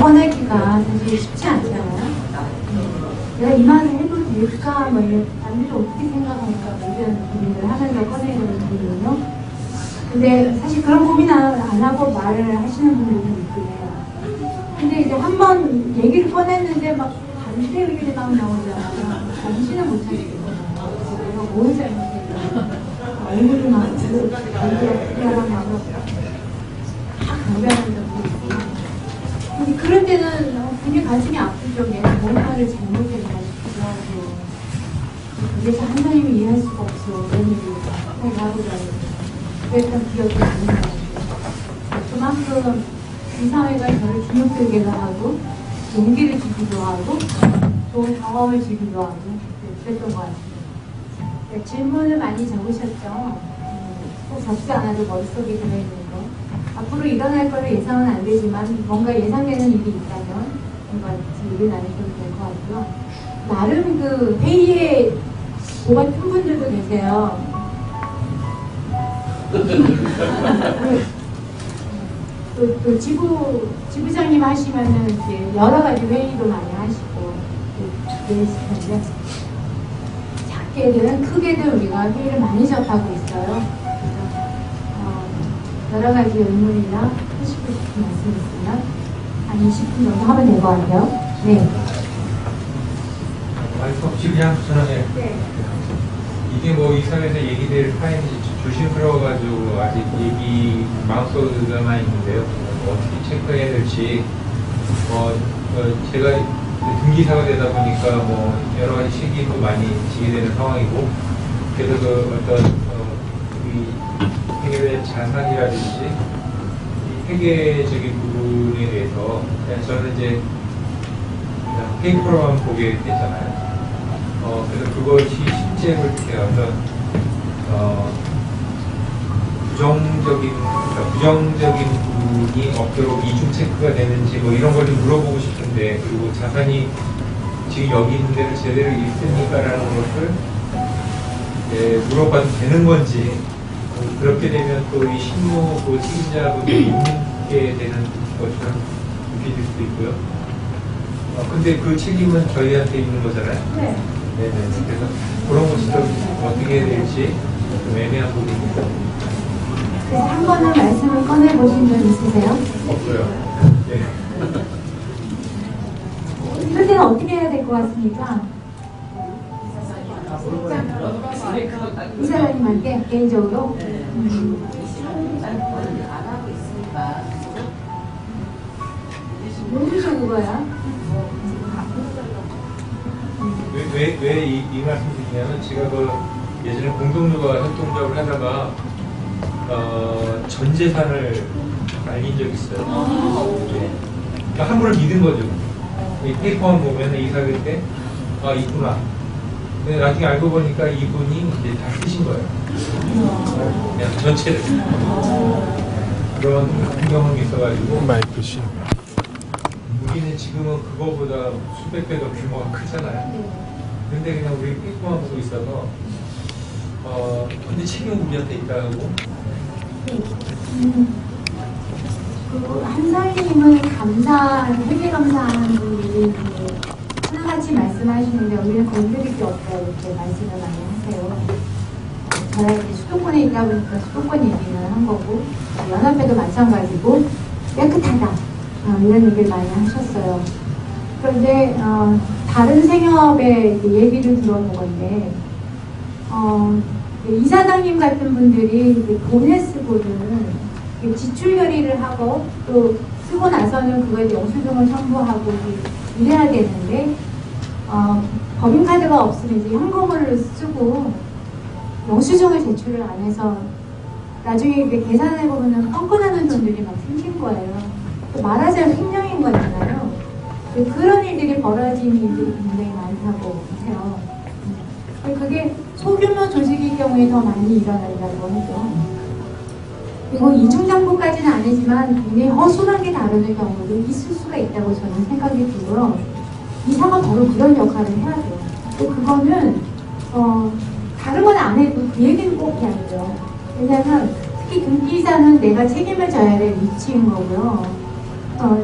꺼내기가 사실 쉽지 않잖아요. 내가 이 말을 해도 될까, 뭐, 남들이 어떻게 생각할까, 뭐 이런 고민을 하면서 꺼내야 되거든요. 근데 사실 그런 고민 안 하고 말을 하시는 분들도 있긴 해요. 근데 이제 한번 얘기를 꺼냈는데 막 반대 의견이 막 나오잖아요. 정신을 못 차리겠어요. 내가 뭘 잘못했나. 얼굴이 막 얘기하면 나오고 다 강변하는 적도 있고. 근데 그럴 때는 굉장히 가슴이 아프죠. 내가 뭔가를 잘못했나 싶기도 하고. 그래서 하나님이 이해할 수가 없어. 이런 얘기를 생각하고 다니고. 그랬던 기억이 나는 것 같아요. 그만큼 이 사회가 저를 기억되게 하고 용기를 주기도 하고 좋은 경험을 주기도 하고 그랬던 것 같아요. 네, 질문을 많이 적으셨죠. 꼭 적지 않아도 머릿속에 들어있는 거. 앞으로 일어날 거를 예상은 안 되지만 뭔가 예상되는 일이 있다면 뭔가 얘기 나누셔도 될 것 같고요. 나름 그 회의에 뭐가 큰 분들도 계세요. 또 지부장님 하시면은 이제 여러 가지 회의도 많이 하시고 그러실 텐데 작게든 크게든 우리가 회의를 많이 접하고 있어요. 그래서 여러 가지 의문이나 하시고 싶은 말씀 있으면 한 20분 정도 하면 될 것 같아요. 네. 말씀 없이 그냥 전화해. 네. 이게 뭐 이 사회에서 얘기될 파일이 조심스러워가지고 아직 얘기 마음속에만 있는데요. 어떻게 체크해야 될지 제가 등기사가 되다 보니까 뭐 여러 가지 책임도 많이 지게 되는 상황이고 그래서 그 어떤 우리 회계의 자산이라든지 이 회계적인 부분에 대해서 저는 이제 페이퍼로만 보게 되잖아요. 그래서 그것이 실제로 이렇게 어떤 부정적인 부분이 없도록 이중 체크가 되는지 뭐 이런 걸 좀 물어보고 싶은데, 그리고 자산이 지금 여기 있는 데를 제대로 읽습니까라는 것을 물어봐도 되는 건지, 그렇게 되면 또 이 실무 그 책임자분들이 있게 되는 것처럼 느껴질 수도 있고요. 근데 그 책임은 저희한테 있는 거잖아요. 네. 네네. 그래서 그런 것이 좀 어떻게 해야 될지 좀 애매한 부분입니다. 그래서 한 번은 말씀을 꺼내보신 적 있으세요? 없어요. 네. 이럴 때는 어떻게 해야 될 것 같습니까? 이사장님한테 개인적으로? 안 하고 있으니까 모르죠 그거야? 왜 이 말씀 드리냐면, 제가 그 예전에 공동육아 협동조합을 하다가 전 재산을 날린 적이 있어요. 네. 그러니까 함부로 믿은 거죠. 이 페이퍼만 보면 이사회 때 있구나. 근데 나중에 알고 보니까 이분이 이제 다 쓰신 거예요. 그냥 전체를. 그런 경험이 있어가지고. 마이크시. 우리는 지금은 그거보다 수백 배 더 규모가 크잖아요. 근데 그냥 우리 페이퍼만 보고 있어서 근데 책임은 우리한테 있다고. 그 한사님은 회계 감사하는 분들이 하나같이 말씀하시는데 우리는 건드릴 게 없다 이렇게 말씀을 많이 하세요. 저희가 이제 수도권에 있다 보니까 수도권 얘기는 한 거고, 연합회도 마찬가지고 깨끗하다 이런 얘기를 많이 하셨어요. 그런데 다른 생협의 얘기를 들어본 건데 이사장님 같은 분들이 돈을 쓰고는 지출 결의를 하고 또 쓰고 나서는 그거에 영수증을 첨부하고 이래야 되는데 법인카드가 없으면 이제 현금을 쓰고 영수증을 제출을 안 해서 나중에 계산해보면 뻥끗하는 돈들이 막 생긴 거예요. 말하자면 횡령인 거잖아요. 그런 일들이 벌어지는 일들이 굉장히 많다고 해요. 그게 소규모 조직의 경우에 더 많이 일어난다고 하죠. 그리고 이중장부까지는 아니지만 굉장히 허술하게 다루는 경우도 있을 수가 있다고 저는 생각이 들고요. 이사가 바로 그런 역할을 해야 돼요. 또 그거는 다른 건 안 해도 그 얘기는 꼭 해야 돼요. 왜냐하면 특히 등기이사는 내가 책임을 져야 될 위치인 거고요.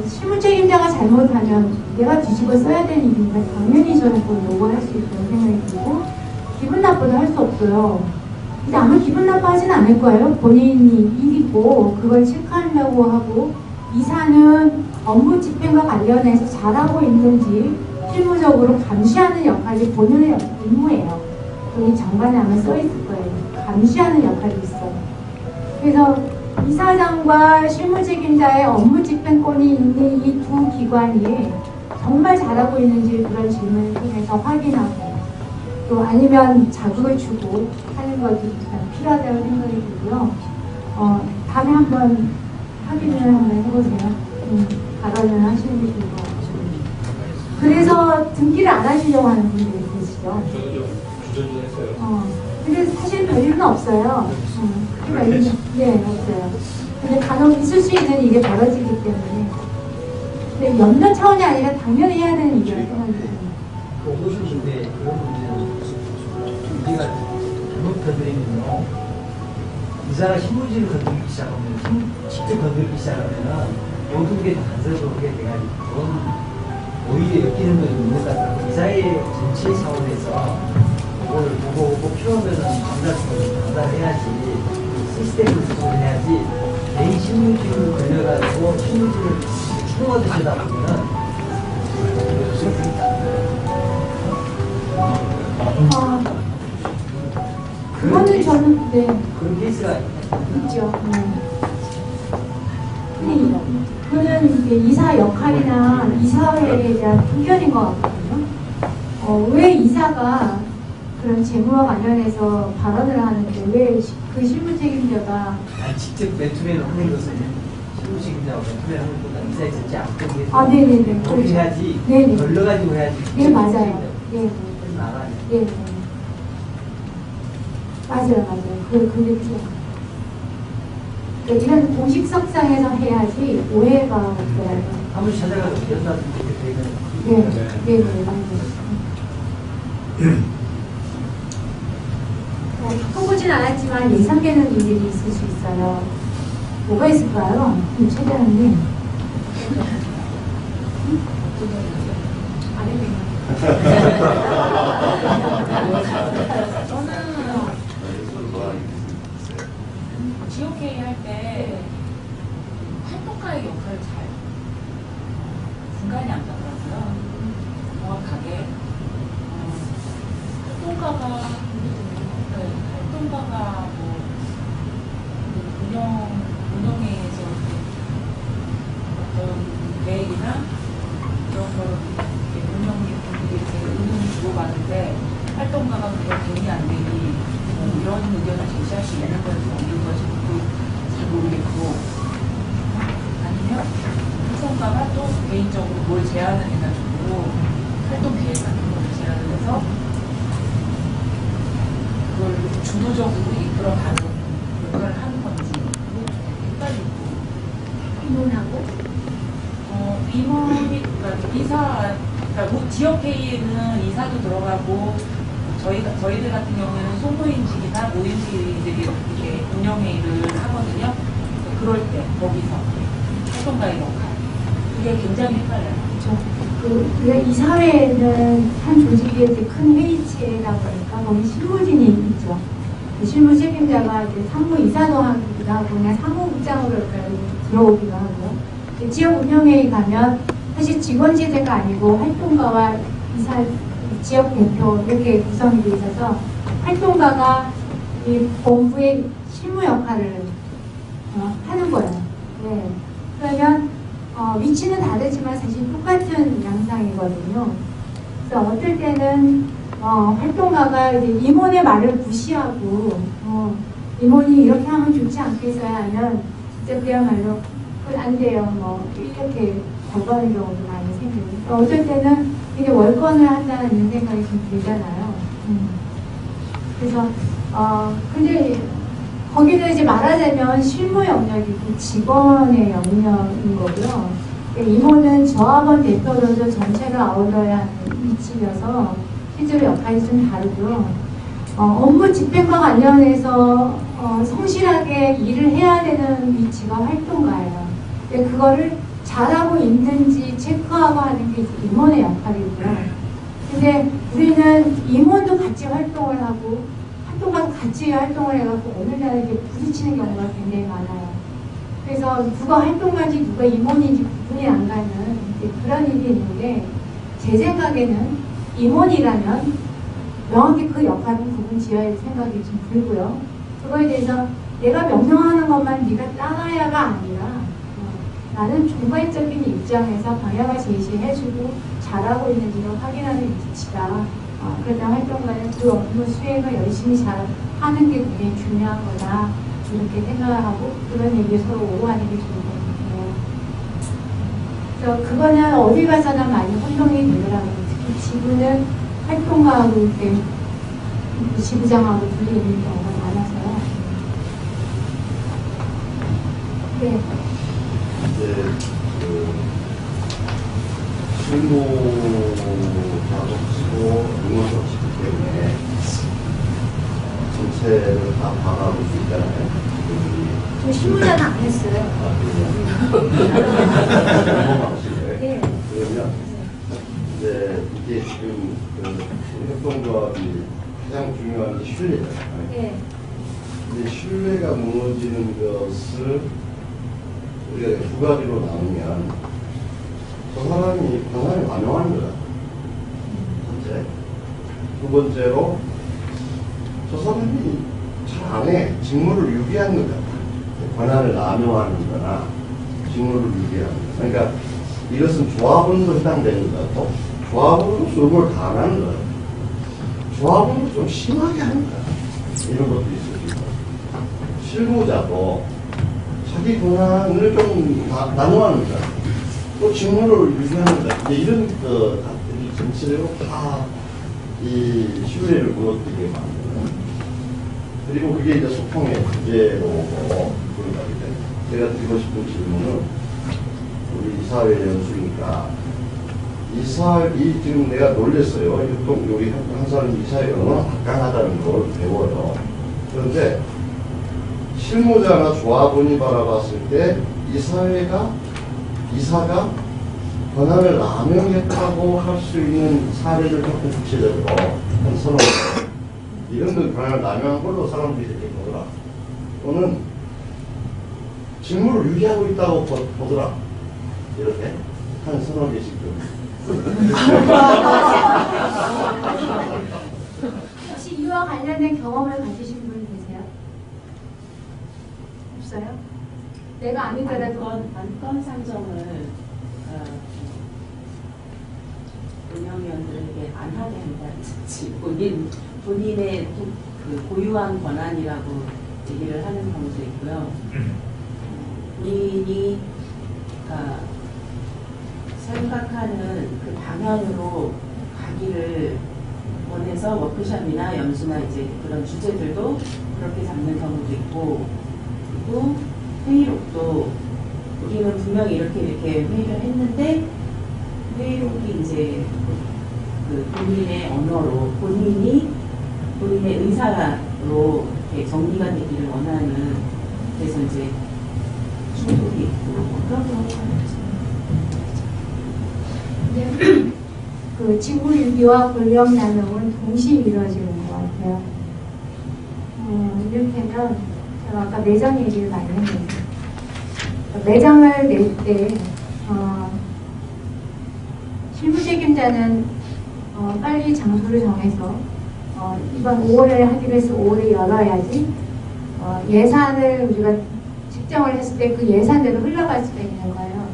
실무 책임자가 잘못하면 내가 뒤집어 써야 되는 일이니까 당연히 저는 그걸 요구할 수 있다는 생각이 들고, 기분 나빠도 할 수 없어요. 근데 아마 기분 나빠하진 않을 거예요. 본인이 일이고 그걸 체크하려고 하고, 이사는 업무 집행과 관련해서 잘하고 있는지 실무적으로 감시하는 역할이 본인의 임무예요. 여기 정관에 아마 써있을 거예요. 감시하는 역할이 있어요. 그래서 이사장과 실무책임자의 업무 집행권이 있는 이 두 기관이 정말 잘하고 있는지 그런 질문을 통해서 확인하고, 또 아니면 자극을 주고 하는 것이 필요하다고 생각이 들고요. 다음에 한번 확인을 한번 해보세요. 발언을 하시는 게 좋을 것 같아요. 그래서 등기를 안 하시려고 하는 분들이 계시죠. 저도 좀 주저주저했어요. 근데 사실 별일은 없어요. 별일은 네, 없어요. 근데 간혹 있을 수 있는 일이 벌어지기 때문에. 근데 몇몇 차원이 아니라 당연히 해야 되는 일이라고 생각이 듭니다. 오셨는데 그런 문제는 우리가 잘못 건드리면요, 이사가 신문지를 건드리기 시작하면, 직접 건드리기 시작하면 모든 게 다 간섭하게 돼가지고 오히려 엮이는 면이 있는 것 같아요. 이사의 전체 차원에서 그걸 보고 필요하면 전달해야지, 시스템을 조정해야지, 개인 신문지를 걸려가지고 신문지를 추동하듯이다 보면은 그거는 저는 네 그런 케이스가 있죠. 근데 그거는 이게 이사 역할이나 이사회에 대한 편견인 것 같거든요. 왜 이사가 그런 재무와 관련해서 발언을 하는데 왜 그 실무 책임자가 직접 맨투맨을 하는 것은 실무 책임자가 맨투맨 하는 것보다 이사에 전체 앞으로 아, 네네네. 그렇게 해야지, 네네. 걸러가지고 해야지. 네, 맞아요. 네. 나가야 돼. 네. 맞아요. 그게 필요해요. 그러니까 이런 공식석상에서 해야지 오해가 없더라고요. 한 번씩 찾아가서 연단 이렇게 되면 네, 맞아요. 해보진 않았지만 예상되는 일들이 있을 수 있어요. 뭐가 있을까요? 최대한님. 지오케이 할 때 활동가의 역할을 잘 분간이 안 되더라고요. 정확하게 활동가가 뭐 운영회에서 어떤 계획이나 이런 걸 운영분들이 이렇게 의견을 주고받는데 활동가가 그걸 되니 안 되니 이런 의견을 제시할 수 있는 건지 없는 건지 잘 모르겠고, 아니면 활동가가 또 개인적으로 뭘 제안을 해가지고 활동 계획 같은 걸 제안을 해서 그걸 주도적으로 이끌어가는 역할을 하는 건지 헷갈리고, 의논하고 임원이, 그러니까 그러니까 지역회의에는 이사도 들어가고, 저희들 같은 경우에는 소모임직이나 모임직들이 이렇게 운영회의를 하거든요. 그럴 때 거기서 활동가의 역할, 그게 굉장히 헷갈려요. 그렇죠. 이 사회에는 한 조직의 이제 큰 회의체다 보니까 거기 실무진이 있죠. 실무 책임자가 이제 상무이사도 하기도 하고 그냥 사무국장으로 이렇게 들어오기도 하고요. 지역 운영회의 가면 사실 직원지대가 아니고 활동가와 이사, 지역 대표 이렇게 구성이 되어 있어서 활동가가 이 본부의 실무 역할을 하는 거예요. 네. 그러면 위치는 다르지만 사실 똑같은 양상이거든요. 그래서 어떨 때는 활동가가 이제 임원의 말을 무시하고 임원이 이렇게 하면 좋지 않겠어요 하면 진짜 그야말로 안 돼요. 뭐 이렇게 거부하는 경우도 많이 생기고, 어떨 때는 이게 월권을 한다는 생각이 좀 들잖아요. 그래서 근데 거기는 이제 말하자면 실무 영역이고 직원의 영역인 거고요. 임원은 저학원 대표로서 전체를 아우러야 하는 위치여서 실제로 역할이 좀 다르고요. 업무 집행과 관련해서 성실하게 일을 해야 되는 위치가 활동가예요. 그거를 잘하고 있는지 체크하고 하는 게 이제 임원의 역할이고요. 근데 우리는 임원도 같이 활동을 하고 활동가도 같이 활동을 해갖고 어느 날 이렇게 부딪히는 경우가 굉장히 많아요. 그래서 누가 활동가인지 누가 임원인지 구분이 안 가는 이제 그런 일이 있는데 제 생각에는 임원이라면 명확히 그 역할은 구분 지어야 할 생각이 좀 들고요. 그거에 대해서 내가 명령하는 것만 네가 따라야가 아니라 나는 종발적인 입장에서 방향을 제시해주고 잘하고 있는지를 확인하는 위치다. 그러다 활동가는 그 업무 수행을 열심히 잘 하는 게 굉장히 중요한 거다. 이렇게 생각을 하고 그런 얘기 서로 오고하는 게 좋을 것 같아요. 그래서 그거는 어디 가서나 많이 혼동이 되더라고요. 특히 지부는 활동가하고 이렇게 지부장하고 둘이 있는 경우가 많아서요. 네. 이제 실무자도 치고 응원도 치기 때문에 전체를 다 봐가고 수 있잖아요. 저 실무자는 안 했어요. 네. 그러면 이제 이게 지금 협동조합이 가장 중요한 게 신뢰잖아요. 네. 근데 신뢰가 무너지는 것을 우리가 두 가지로 나누면 저 사람이 권한을 남용하는 거다. 첫째. 두 번째로 저 사람이 잘 안 해. 직무를 유기하는 거다. 권한을 남용하는 거나 직무를 유기하는 거다. 그러니까 이것은 조합원도 해당되는 거고 조합원으로서 의무를 다 안 하는 거다. 조합원도 좀 심하게 하는 거다. 이런 것도 있을 수 있고 실무자도 자기 권한을 좀 나누어하는 거다. 또 직무를 유지하는 거다. 이제 이런 것들이 전체적으로 다 이 신뢰를 무너뜨리게 만드는. 그리고 그게 이제 소통의 문제로 그런가 보죠. 제가 드리고 싶은 질문은 우리 이사회 연수니까 이 지금 내가 놀랬어요. 우리 한 사람 이사회 얼마나 막강하다는 걸 배워요. 그런데 실무자나 조합원이 바라봤을 때 이사가 권한을 남용했다고 할 수 있는 사례를 조금 구체적으로 한 서너 이런 걸 권한을 남용한 걸로 사람들이 이렇게 보더라. 또는 직무를 유지하고 있다고 보더라. 이렇게 한 서너 개씩 좀. 혹시 이와 관련된 경험을 가지신 분 계세요? 없어요? 내가 아니더라도 안건 상정을 운영위원들에게 안 하게 한다든지 본인의 그 고유한 권한이라고 얘기를 하는 경우도 있고요. 본인이 생각하는 그 방향으로 가기를 원해서 워크숍이나 연수나 이제 그런 주제들도 그렇게 잡는 경우도 있고, 그리고 회의록도 우리는 분명히 이렇게 회의를 했는데 회의록이 이제 그 본인의 언어로 본인의 의사로 이렇게 정리가 되기를 원하는, 그래서 이제 충돌이 있고 그런 경우가 네. 그 직무 유기와 권력 남용은 동시에 이루어지는 것 같아요. 이를테면 제가 아까 매장 얘기를 많이 했는데 매장을 낼 때 실무 책임자는 빨리 장소를 정해서 이번 5월에 하기로 해서 5월에 열어야지 예산을 우리가 측정을 했을 때 그 예산대로 흘러갈 수가 있는 거예요.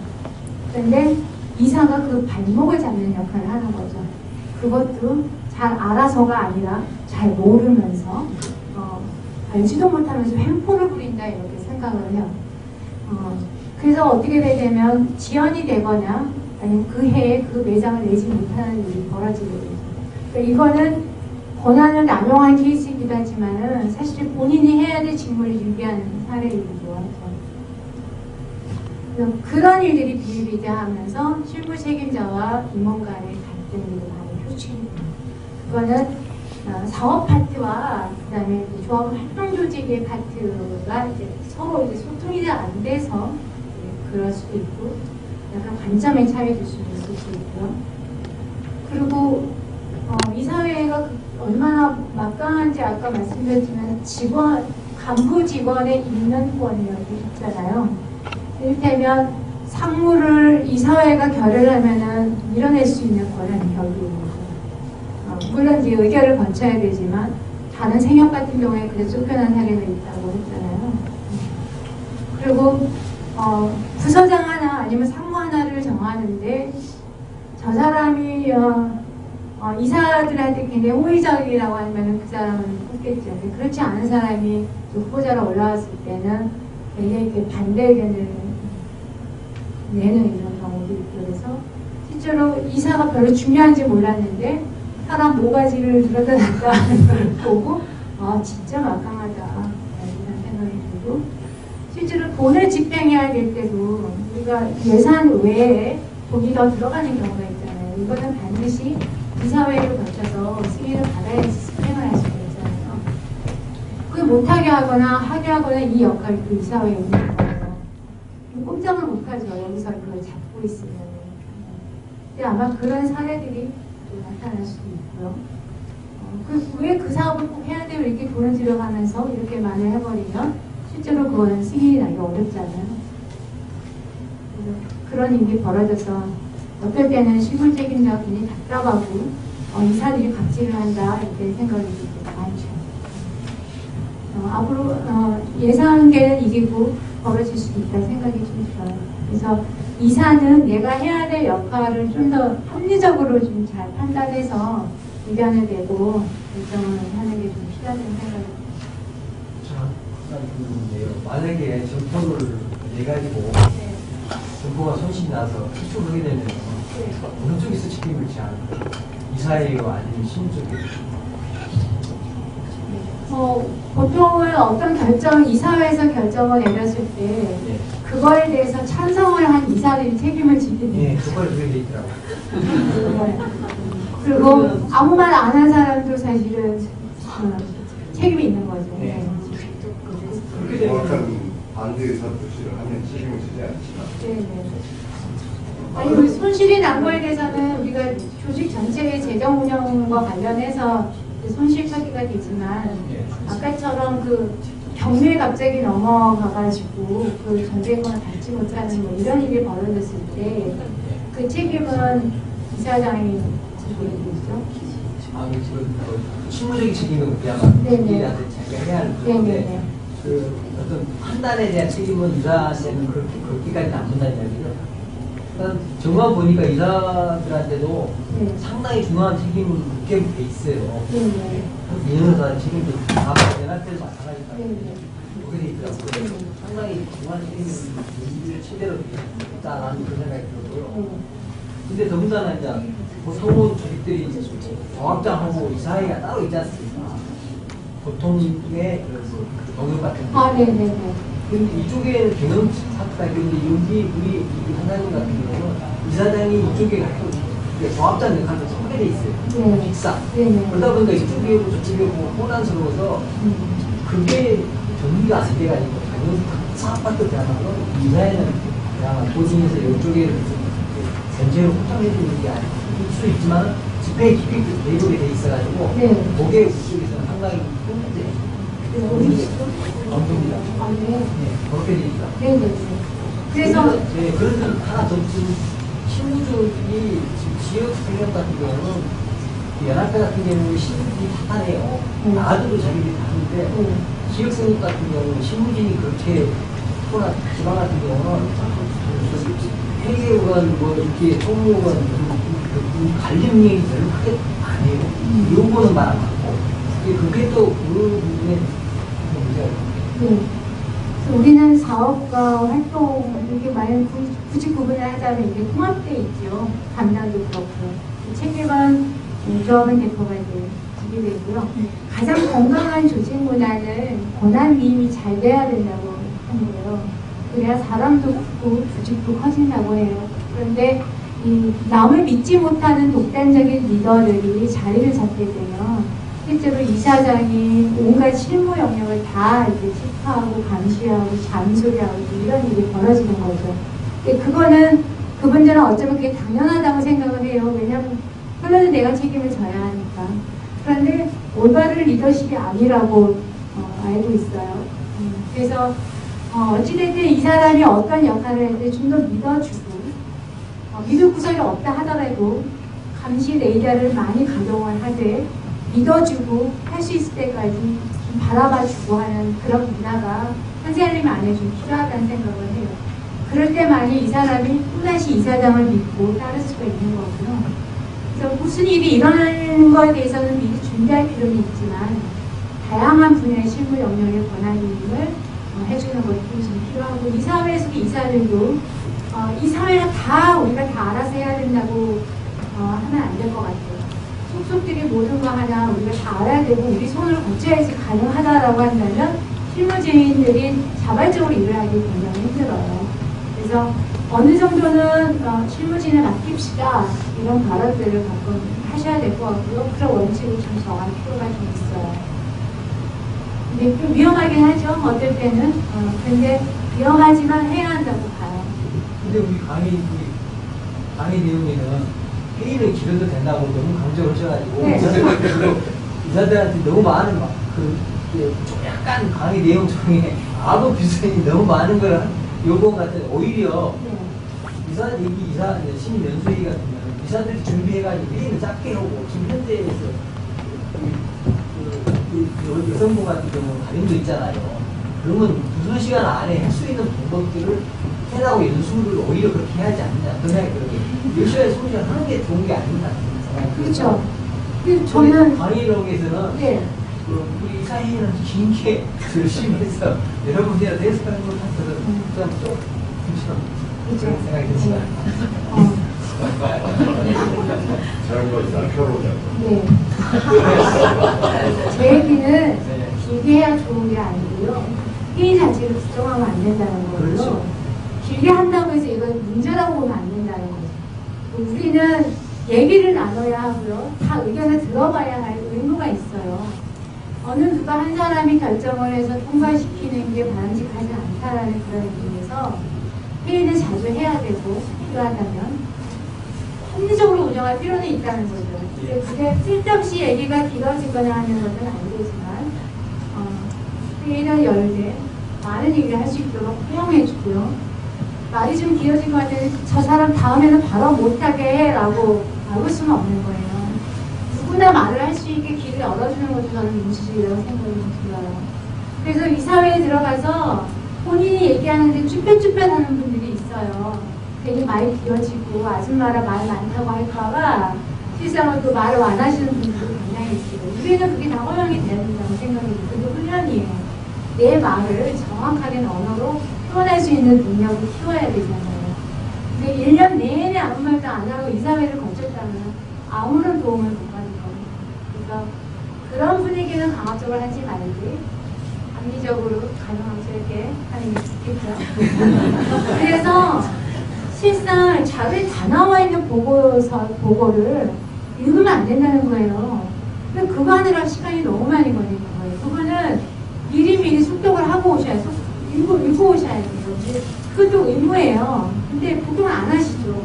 그런데 이사가 그 발목을 잡는 역할을 하는 거죠. 그것도 잘 알아서가 아니라 잘 모르면서 알지도 못하면서 횡포를 부린다 이렇게 생각을 해요. 그래서 어떻게 되냐면 지연이 되거나 아니면 그 해에 그 매장을 내지 못하는 일이 벌어지게 되죠. 그러니까 이거는 권한을 남용한 케이스이기도 하지만은 사실 본인이 해야 될 직무를 유기하는 사례이기도 하죠. 그런 일들이 비일비재하면서 실무 책임자와 임원 간의 갈등이 많이 표출됩니다. 그거는 사업 파트와 그다음에 조합 활동 조직의 파트가 이제 서로 이제 소통이 잘 안 돼서 그럴 수도 있고, 약간 관점의 차이일 수 있을 수 있고요. 그리고 이 사회가 얼마나 막강한지 아까 말씀드렸지만 간부 직원의 임명권이라고 있잖아요. 이를테면 상무를 이 사회가 결의하면은 밀어낼 수 있는 권한이 격이 있는 거죠. 물론 이제 의결을 거쳐야 되지만 다른 생협 같은 경우에 그래 쫓겨난 사례가 있다고 했잖아요. 그리고 부서장 하나 아니면 상무 하나를 정하는데 저 사람이 이사들한테 굉장히 호의적이라고 하면 그 사람은 뽑겠죠. 그렇지 않은 사람이 후보자로 올라왔을 때는 굉장히 이렇게 반대 의견을 내는 이런 경우도 있고 그래서 실제로 이사가 별로 중요한지 몰랐는데 사람 모가지를 들여다놨다 하는 걸 보고 진짜 막강하다 이런 생각이 들고 실제로 돈을 집행해야 될 때도 우리가 예산 외에 돈이 더 들어가는 경우가 있잖아요. 이거는 반드시 이사회를 거쳐서 승인을 받아야지 집행을 할 수가 있잖아요. 그걸 못하게 하거나 하게 하거나 이 역할이 그 이사회에 있는 거예요. 꼼짝을 못하죠. 여기서 그걸 잡고 있으면. 근데 아마 그런 사례들이 또 나타날 수도 있고요. 왜 그 사업을 꼭 해야 돼요? 이렇게 돈을 들여가면서 이렇게 말을 해버리면 실제로 그거는 승인이 나기 어렵잖아요. 그런 일이 벌어져서 어떨 때는 실물 책임자가 굉장히 답답하고 이사들이 갑질을 한다 이렇게 생각이 들 때가 많죠. 앞으로 예상계는 이기고 벌어질 수도 있다 생각이 좀 들어요. 그래서 이사는 내가 해야 될 역할을 좀 더 합리적으로 좀 잘 판단해서 의견을 내고 결정을 하는 게 좀 필요하다는 생각이 듭니다. 자, 그런데요. 만약에 점포를 내가지고 점포가 손실이 나서 수출하게 되면 어느 쪽에서 책임을 져야 할까요? 이사회요 아니면 신문 쪽이요? 보통은 어떤 결정, 이사회에서 결정을 내렸을 때 그거에 대해서 찬성을 한 이사들이 책임을 지게 됩니다. 네, 그걸 그렇게 돼 있더라고요. 그리고 아무 말 안 한 사람도 사실은 책임이 있는 거죠. 네. 정확한 반대 의사 표시를 하면 책임을 지지 않지만 네네. 아니, 그 손실이 난 거에 대해서는 우리가 조직 전체의 재정 운영과 관련해서 손실 처리가 되지만 아까처럼 그 경매에 갑자기 넘어가가지고 그 전세권을 받지 못하는 뭐 이런 일이 벌어졌을 때 그 책임은 이사장이 지고 있죠. 지금 실무적인 책임은 그야말로 국민한테 자기가 해야 하는 건데 그 어떤 판단에 대한 책임은 이사한테는 그렇게까지는 안 본다는 이야기죠. 정말 보니까 이사들한테도 상당히 중요한 책임을 묻게 돼 있어요. 이현사 책임도 다 연합해서 마찬가지다. 그렇게 돼 있더라고요. 상당히 중요한 책임을 준비를 최대로 했다라는 그런 생각이 들고요. 근데 더군다나 이제 상무 조직들이 정학장하고 이사회가 따로 있지 않습니까? 보통의 농협 같은 거. 네네네. 근데 이쪽에는 경영 사업가 있는데 여기 우리 한사님 같은 경우는 이사장이 이쪽에 가고 조합장 역할도 하게 돼 있어요. 픽사. 그러다 보니까 이쪽에 오고 저쪽에 오고 혼란스러워서 그게 정리가 안 돼가지고 당연히 사업밭도 대하고 이사회는 그냥 도심에서 이쪽에 전체로 확장해주는 게 아닐 수 있지만 집회에 깊이 내입하게 돼 있어가지고 그게 이쪽에서는 상당히 큰 문제예요. 엄청납니다. 그렇게 되니까. 그래서 그런 점 하나 더 지금 실무적이 지역 생각 같은 경우는 연합회 같은 경우는 실무진이 다 하네요. 나도 자기들이 다 하는데 지역 생각 같은 경우는 실무진이 그렇게 토나 지방 같은 경우는 회계원 뭐 이렇게 총무원 관리능력이 별로 크게 안 해요. 요거는 말 안 하고 그게 또 그 부분에 문제가 우리는 사업과 활동 이렇게 만약 굳이 구분을 하자면 이게 통합되어 있죠. 담당도 그렇고 책임은 조합원 대표가 지게 되고요. 가장 건강한 조직 문화는 권한 위임이 잘 돼야 된다고 하는 거예요. 그래야 사람도 크고 조직도 커진다고 해요. 그런데 이 남을 믿지 못하는 독단적인 리더들이 자리를 잡게 되면 실제로 이사장이 온갖 실무 영역을 다 이제 체크하고 감시하고 잠소리하고 이런 일이 벌어지는 거죠. 그거는 그분들은 어쩌면 그게 당연하다고 생각을 해요. 왜냐하면 결론은 내가 책임을 져야 하니까. 그런데 올바른 리더십이 아니라고 알고 있어요. 그래서 어찌됐든 이 사람이 어떤 역할을 할 때 좀 더 믿어주고 믿을 구석이 없다 하더라도 감시 레이더를 많이 가동을 하되 믿어주고 할 수 있을 때까지 좀 바라봐주고 하는 그런 문화가 선생님 안에 좀 필요하다는 생각을 해요. 그럴 때만이 이 사람이 또다시 이사장을 믿고 따를 수가 있는 거고요. 그래서 무슨 일이 일어나는 거에 대해서는 미리 준비할 필요는 있지만 다양한 분야의 실무 영역의 권한임을 해주는 것도 좀 필요하고 이 사회에서 이사들도 이 사회가 다 우리가 다 알아서 해야 된다고 하면 안 될 것 같아요. 속속들이 모든 거 하나 우리가 다 알아야 되고 우리 손을 거쳐야지 가능하다라고 한다면 실무진들이 자발적으로 일을 하기 굉장히 힘들어요. 그래서 어느 정도는 실무진을 맡깁시다 이런 발언들을 가끔 하셔야 될 것 같고요. 그런 원칙을 좀 정할 필요가 좀 있어요. 근데 좀 위험하긴 하죠. 어떨 때는. 근데 위험하지만 해야 한다고 봐요. 근데 우리 강의 내용에는 회의를 길어도 된다고 너무 강조를 하셔가지고 네. 이사들한테 너무 많은 좀 약간 강의 내용 중에 아무 비슷한 너무 많은 걸 요구 같은 오히려 네. 신임 연수회의 같은 경우는 이사들이 준비해가지고 회의를 짧게 하고 지금 현재에서 여성부 같은 경우는 가림도 있잖아요. 그러면 두세 시간 안에 할 수 있는 방법들을 해라고 연수를 오히려 그렇게 해야지 않느냐. 그 생각이 들어요. 열심히 소리를 하는 게 좋은 게 아닌가. 그렇죠. 저는 강의록에서는 네. 우리 사회는 긴게 열심히 해서 여러분들이 대해서하는 것 같아서 좀 그런 생각이 듭니다. 저런 거 날펴보자고. 네. 제 얘기는 길게 해야 좋은 게 아니고요. 회의 자체를 부정하면 안 된다는 거고요. 그렇죠. 길게 한다고 해서 이건 문제라고 보면 안 된다는 거죠. 우리는 얘기를 나눠야 하고요. 다 의견을 들어봐야 할 의무가 있어요. 어느 누가 한 사람이 결정을 해서 통과시키는 게 바람직하지 않다라는 그런 의미에서 회의는 자주 해야 되고 필요하다면 합리적으로 운영할 필요는 있다는 거죠. 그게 쓸데없이 얘기가 길어지거나 하는 것은 아니겠지만 회의는 열되 많은 얘기를 할 수 있도록 허용해주고요. 말이 좀 길어진 것 같은데 저 사람 다음에는 바로 못하게 해라고 막을 수는 없는 거예요. 누구나 말을 할 수 있게 길을 열어주는 것도 저는 민주주의라고 생각이 좀 들어요. 그래서 이 사회에 들어가서 본인이 얘기하는데 쭈뼛쭈뼛하는 분들이 있어요. 괜히 말이 길어지고 아줌마라 말 많다고 할까봐 실상은 또 말을 안 하시는 분들도 굉장히 있고 우리는 그게 다 허용이 돼야 된다고 생각이 들어요. 그게 훈련이에요. 내 말을 정확하게 언어로 표현할 수 있는 능력을 키워야 되잖아요. 근데 1년 내내 아무 말도 안 하고 이 사회를 거쳤다면 아무런 도움을 못 받을 겁니다. 그래서 그런 분위기는 강압적으로 하지 말고 합리적으로 가능하게 하는 게 좋겠죠. 그래서 실상 자료에 다 나와 있는 보고를 읽으면 안 된다는 거예요. 근데 그거 하느라 시간이 너무 많이 걸리는 거예요. 그거는 미리미리 숙독을 하고 오셔야 돼요. 읽고 오셔야 돼요. 그것도 의무예요. 근데 보통은 안 하시죠.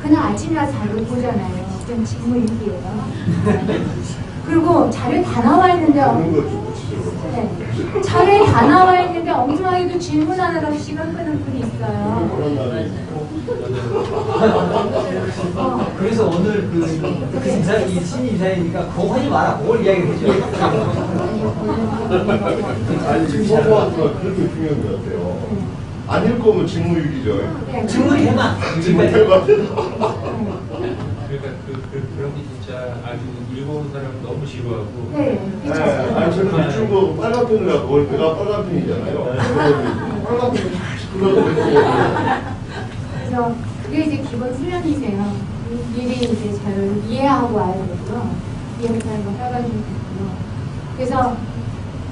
그냥 아침이라 자료 보잖아요. 그럼 직무유기예요. 그리고 자료에 다 나와 있는데 네. 자료에 다 나와 있는데 엉뚱하게도 질문하느라 시간 끄는 분이 있어요. 그래서 오늘 이 신임 이사이니까 그거 하지 마라. 그걸 이야기를 해줘요. 아니 지금 서버가 그렇게 중요한 것 같아요. 안 읽으면 직무유기죠. 네. 질문해만. 직무유기가 그러니까 그런 게 진짜 아주 읽어온 사람은 너무 지루하고. 네. 아니 저는 유튜브 빨간 펜이라 그걸 내가 빨간 펜이잖아요. 빨간 펜을 쫙 그래서 그게 이제 기본 훈련이세요. 미리 이제 자료를 이해하고 와야 되고요. 이해하는 거 따가지고 되고요. 그래서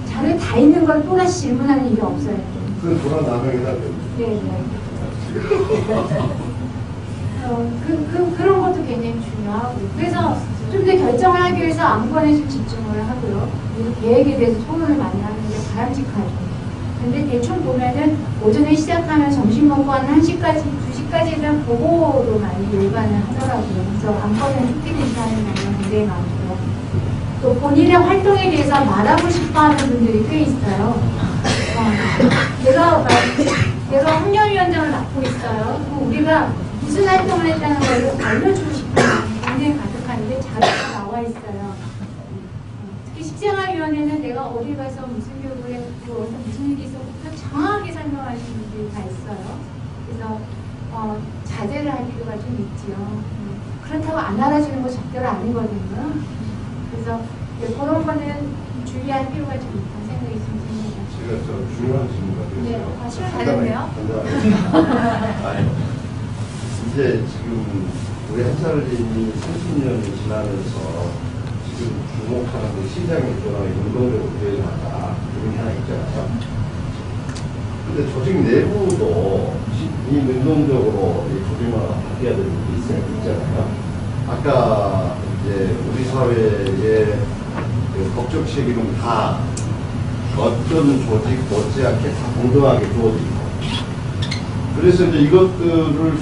자료 다 있는 걸 또다시 질문하는 일이 없어요. 그건 도란 나명이다. 네. 그런 것도 굉장히 중요하고 그래서 좀 더 결정을 하기 위해서 안건에 좀 집중을 하고요. 계획에 대해서 토론을 많이 하는 게 바람직하죠. 근데 대충 보면은 오전에 시작하면 점심 먹고 한 1시까지, 2시까지 아직까지는 보고로 많이 요구는 하더라고요. 그래서 안건을 획득해서 하는 경우가 굉장히 많고요. 또 본인의 활동에 대해서 말하고 싶어 하는 분들이 꽤 있어요. 내가 환경위원장을 맡고 있어요. 그럼 우리가 무슨 활동을 했다는 걸 알려주고 싶은 마음이 굉장히 가득한데 자료가 나와 있어요. 특히 식생활위원회는 내가 어디 가서 무슨 교육을 했고 무슨 일이 있었고 정확하게 설명하시는 분들이 다 있어요. 그래서 자제를 할 필요가 좀 있지요. 그렇다고 안 알아주는 거 절대로 아니거든요. 그래서 그런 거는 주의할 필요가 좀 있다는 생각이 좀 듭니다. 제가 저 중요한 질문가 네, 시간 다 됐네요. 아니, 이제 지금 우리 한사람이 30년이 지나면서 지금 주목하는 그 시장의 변화에 운동적으로 대응하다 이런 게 하나 있잖아요. 근데 조직 내부도 이 능동적으로 이 조직화가 바뀌어야 되는 게 있잖아요. 아까 이제 우리 사회의 그 법적 책임은 다 어떤 조직 못지않게 다 공정하게 주어지고, 그래서 이제 이것들을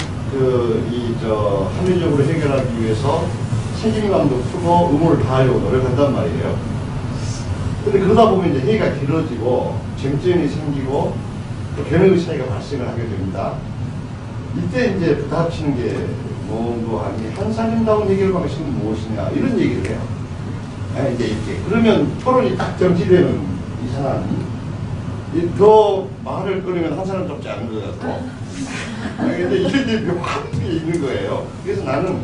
합리적으로 해결하기 위해서 책임감도 크고 의무를 다하려고 노력한단 말이에요. 근데 그러다 보면 이제 회의가 길어지고 쟁점이 생기고 또 견해의 차이가 발생을 하게 됩니다. 이때 이제 부닥치는 게 뭐도 아니 한사님다운 해결 방식은 무엇이냐 이런 얘기를 해요. 이제 이렇게 그러면 토론이 딱 정지되는 이상한 더 말을 끊으면 한 사람 좀 작은 것 같고 근데 이게 묘한 게 있는 거예요. 그래서 나는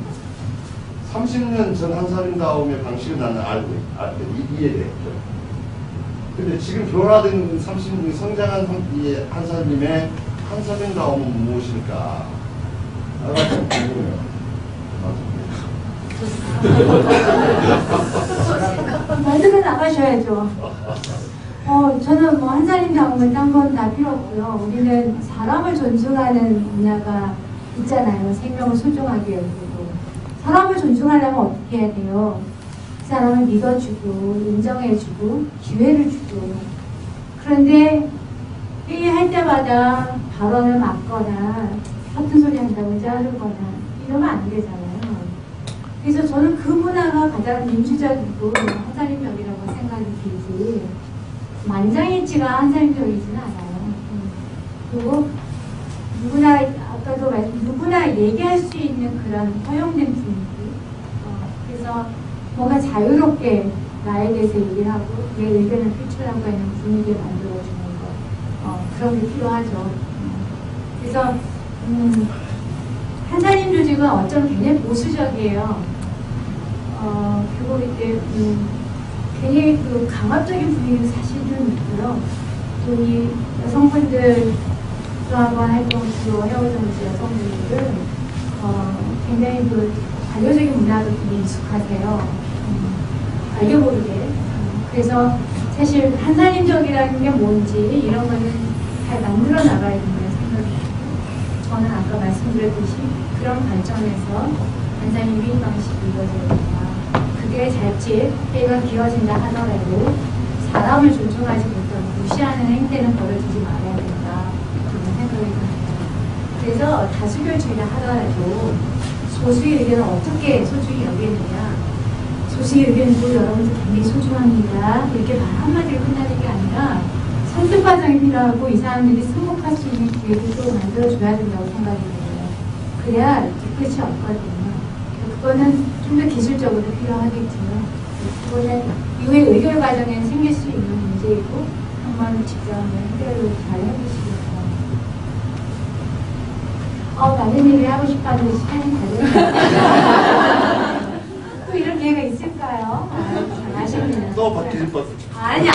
30년 전 한사님다움의 방식은 나는 알고 이해됐죠. 근데 지금 변화된 30년 성장한 한사님의 한사님다움은 무엇일까? 나가 좀 궁금해요. 말씀은 나가셔야죠. 저는 뭐 한사님다움은 딴 건 다 필요 없고요. 우리는 사람을 존중하는 분야가 있잖아요. 생명을 소중하게 여기고. 사람을 존중하려면 어떻게 해야 돼요? 그 사람을 믿어주고 인정해주고 기회를 주고. 그런데 회의할 때마다 발언을 막거나 같은 소리 한다고 자르거나 이러면 안 되잖아요. 그래서 저는 그 문화가 가장 민주적이고 한사님적이라고 생각이 들지 만장일치가 한사님적이지는 않아요. 그리고 누구나 얘기할 수 있는 그런 허용된 분위기. 그래서 뭔가 자유롭게 나에 대해서 얘기를 하고 내 의견을 표출하고 있는 분위기를 만들어주는 거. 그런 게 필요하죠. 그래서 한사님 조직은 어쩌면 굉장히 보수적이에요. 그리고 이제 굉장히 그 강압적인 분위기도 사실 좀 있고요. 또 이 여성분들 또 한번 활동으로 해오던 여성분들은 굉장히 그 반려적인 문화도 되게 익숙하세요. 알게 모르게. 그래서 사실 한사님적이라는 게 뭔지 이런 거는 잘 만들어 나가야 된다는 생각이 듭니다. 저는 아까 말씀드렸듯이 그런 관점에서 한사님 회의 방식이 이루어져야 된다. 그게 자칫 회의가 길어진다 하더라도 사람을 존중하지 못하고 무시하는 행태는 벌어지지 말아야 된다. 그런 생각이 듭니다. 그래서 다수결주의를 하더라도 소수의 의견을 어떻게 소중히 여기느냐. 소수의 의견도 여러분들 굉장히 소중합니다. 이렇게 말 한마디로 끝나는 게 아니라 설득 과정이 필요하고 이 사람들이 승복할 수 있는 기회를 또 만들어줘야 된다고 생각이 들어요. 그래야 뒤끝이 없거든요. 그거는 좀 더 기술적으로 필요하겠지만 그거는 이후에 의결 과정에 생길 수 있는 문제이고 한번 직접 해결을 잘 해보시기 바랍니다. 많은 얘기를 하고 싶었는데 시간이 다 됐네요. 또 이런 기회가 있을까요? 잘 아시네요. 또 바뀌실 것 같아요. 아니야.